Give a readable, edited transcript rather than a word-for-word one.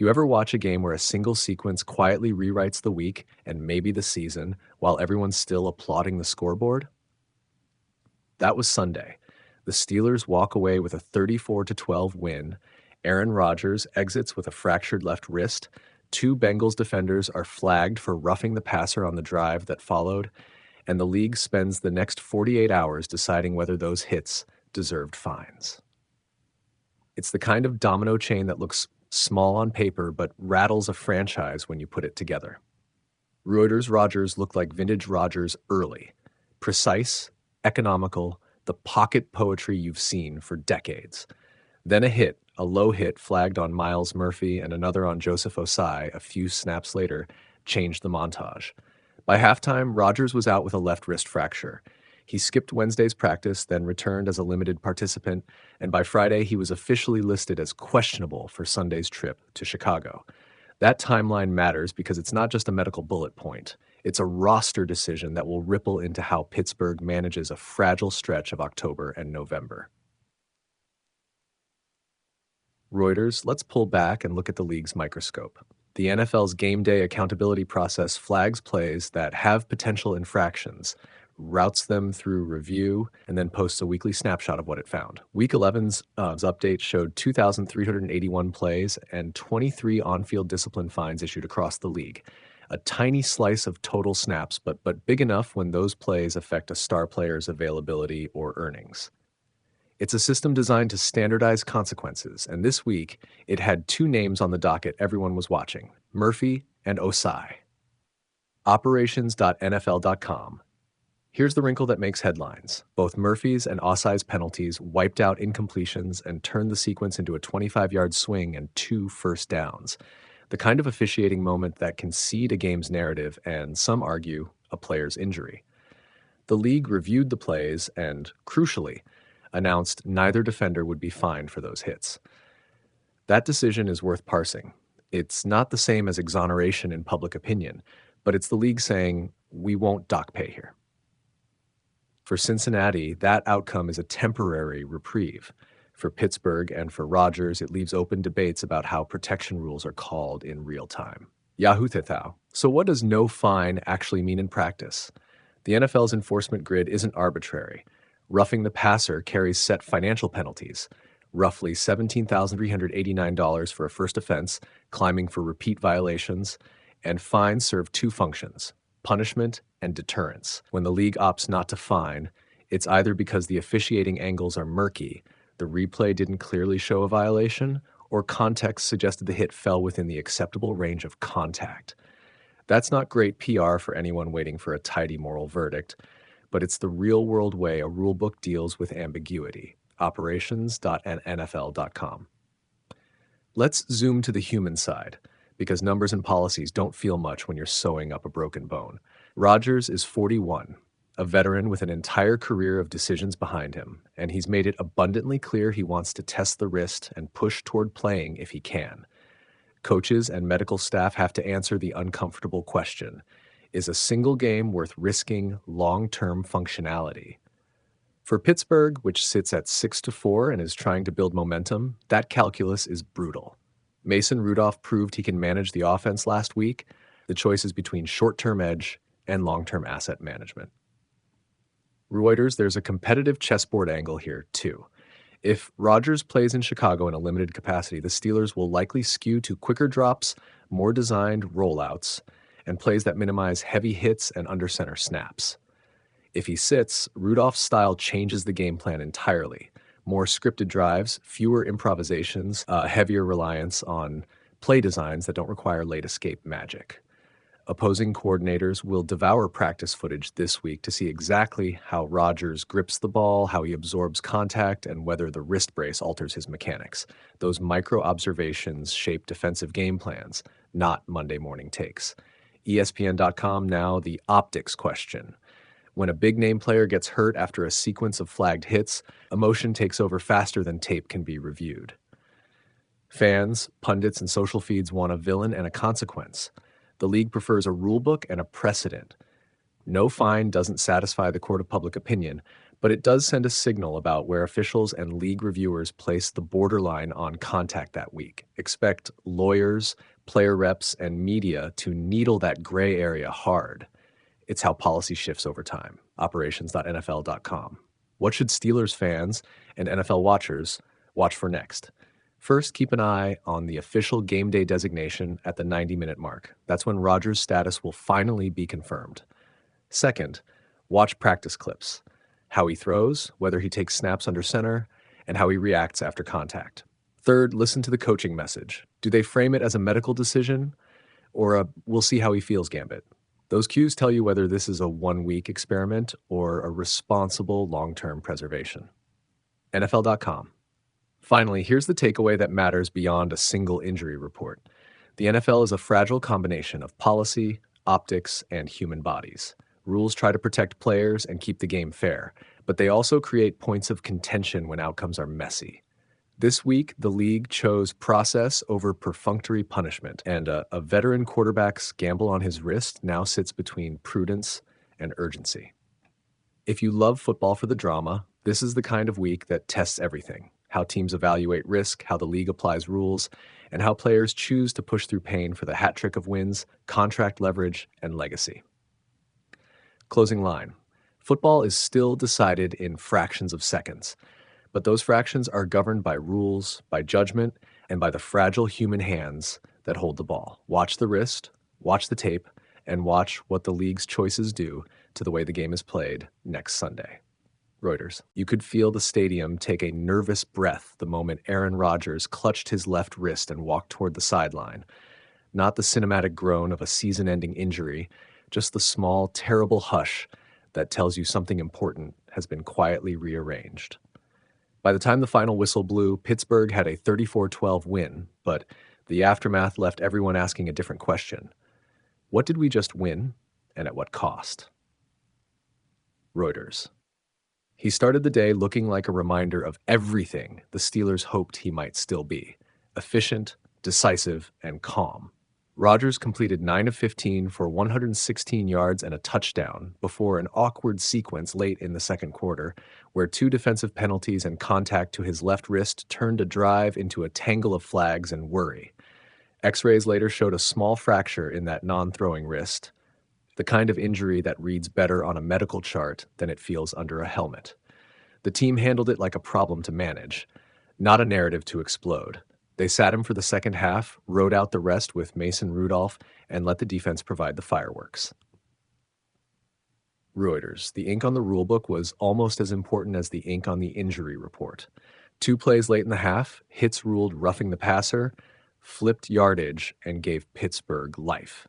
You ever watch a game where a single sequence quietly rewrites the week and maybe the season while everyone's still applauding the scoreboard? That was Sunday. The Steelers walk away with a 34-12 win. Aaron Rodgers exits with a fractured left wrist. Two Bengals defenders are flagged for roughing the passer on the drive that followed, and the league spends the next 48 hours deciding whether those hits deserved fines. It's the kind of domino chain that looks small on paper but rattles a franchise when you put it together. Reuters Rodgers looked like vintage Rodgers early. Precise, economical, the pocket poetry you've seen for decades. Then a low hit flagged on Myles Murphy and another on Joseph Ossai a few snaps later, changed the montage. By halftime, Rodgers was out with a left wrist fracture. He skipped Wednesday's practice, then returned as a limited participant, and by Friday he was officially listed as questionable for Sunday's trip to Chicago. That timeline matters because it's not just a medical bullet point. It's a roster decision that will ripple into how Pittsburgh manages a fragile stretch of October and November. Reuters, let's pull back and look at the league's microscope. The NFL's game day accountability process flags plays that have potential infractions, routes them through review, and then posts a weekly snapshot of what it found. Week 11's update showed 2,381 plays and 23 on-field discipline fines issued across the league. A tiny slice of total snaps, but big enough when those plays affect a star player's availability or earnings. It's a system designed to standardize consequences, and this week it had two names on the docket everyone was watching: Murphy and Ossai. Operations.nfl.com. Here's the wrinkle that makes headlines. Both Murphy's and Ossai's penalties wiped out incompletions and turned the sequence into a 25-yard swing and 2 first downs. The kind of officiating moment that can seed a game's narrative and, some argue, a player's injury. The league reviewed the plays and, crucially, announced neither defender would be fined for those hits. That decision is worth parsing. It's not the same as exoneration in public opinion, but it's the league saying, we won't dock pay here. For Cincinnati, that outcome is a temporary reprieve. For Pittsburgh and for Rodgers, it leaves open debates about how protection rules are called in real time. Yahoo Tethau. So what does no fine actually mean in practice? The NFL's enforcement grid isn't arbitrary. Roughing the passer carries set financial penalties, roughly $17,389 for a first offense, climbing for repeat violations, and fines serve two functions: punishment and deterrence. When the league opts not to fine, it's either because the officiating angles are murky, the replay didn't clearly show a violation, or context suggested the hit fell within the acceptable range of contact. That's not great PR for anyone waiting for a tidy moral verdict, but it's the real-world way a rulebook deals with ambiguity. Operations.nfl.com. Let's zoom to the human side, because numbers and policies don't feel much when you're sewing up a broken bone. Rodgers is 41, a veteran with an entire career of decisions behind him, and he's made it abundantly clear he wants to test the wrist and push toward playing if he can. Coaches and medical staff have to answer the uncomfortable question: is a single game worth risking long-term functionality? For Pittsburgh, which sits at 6-4 and is trying to build momentum, that calculus is brutal. Mason Rudolph proved he can manage the offense last week. The choice is between short-term edge and long-term asset management. Reuters, there's a competitive chessboard angle here, too. If Rodgers plays in Chicago in a limited capacity, the Steelers will likely skew to quicker drops, more designed rollouts, and plays that minimize heavy hits and under-center snaps. If he sits, Rudolph's style changes the game plan entirely. More scripted drives, fewer improvisations, heavier reliance on play designs that don't require late escape magic. Opposing coordinators will devour practice footage this week to see exactly how Rodgers grips the ball, how he absorbs contact, and whether the wrist brace alters his mechanics. Those micro-observations shape defensive game plans, not Monday morning takes. ESPN.com now, the optics question. When a big-name player gets hurt after a sequence of flagged hits, emotion takes over faster than tape can be reviewed. Fans, pundits, and social feeds want a villain and a consequence. The league prefers a rulebook and a precedent. No fine doesn't satisfy the court of public opinion, but it does send a signal about where officials and league reviewers place the borderline on contact that week. Expect lawyers, player reps, and media to needle that gray area hard. It's how policy shifts over time. Operations.nfl.com. What should Steelers fans and NFL watchers watch for next? First, keep an eye on the official game day designation at the 90-minute mark. That's when Rodgers' status will finally be confirmed. Second, watch practice clips. How he throws, whether he takes snaps under center, and how he reacts after contact. Third, listen to the coaching message. Do they frame it as a medical decision or a "we'll see how he feels" gambit? Those cues tell you whether this is a one-week experiment or a responsible long-term preservation. NFL.com. Finally, here's the takeaway that matters beyond a single injury report. The NFL is a fragile combination of policy, optics, and human bodies. Rules try to protect players and keep the game fair, but they also create points of contention when outcomes are messy. This week, the league chose process over perfunctory punishment, and a veteran quarterback's gamble on his wrist now sits between prudence and urgency. If you love football for the drama, this is the kind of week that tests everything: how teams evaluate risk, how the league applies rules, and how players choose to push through pain for the hat trick of wins, contract leverage, and legacy. Closing line. Football is still decided in fractions of seconds, but those fractions are governed by rules, by judgment, and by the fragile human hands that hold the ball. Watch the wrist, watch the tape, and watch what the league's choices do to the way the game is played next Sunday. Reuters. You could feel the stadium take a nervous breath the moment Aaron Rodgers clutched his left wrist and walked toward the sideline. Not the cinematic groan of a season-ending injury, just the small, terrible hush that tells you something important has been quietly rearranged. By the time the final whistle blew, Pittsburgh had a 34-12 win, but the aftermath left everyone asking a different question. What did we just win, and at what cost? Reuters. He started the day looking like a reminder of everything the Steelers hoped he might still be: efficient, decisive, and calm. Rodgers completed 9 of 15 for 116 yards and a touchdown before an awkward sequence late in the second quarter, where 2 defensive penalties and contact to his left wrist turned a drive into a tangle of flags and worry. X-rays later showed a small fracture in that non-throwing wrist, the kind of injury that reads better on a medical chart than it feels under a helmet. The team handled it like a problem to manage, not a narrative to explode. They sat him for the second half, rode out the rest with Mason Rudolph, and let the defense provide the fireworks. Reuters. The ink on the rulebook was almost as important as the ink on the injury report. 2 plays late in the half, hits ruled roughing the passer, flipped yardage, and gave Pittsburgh life.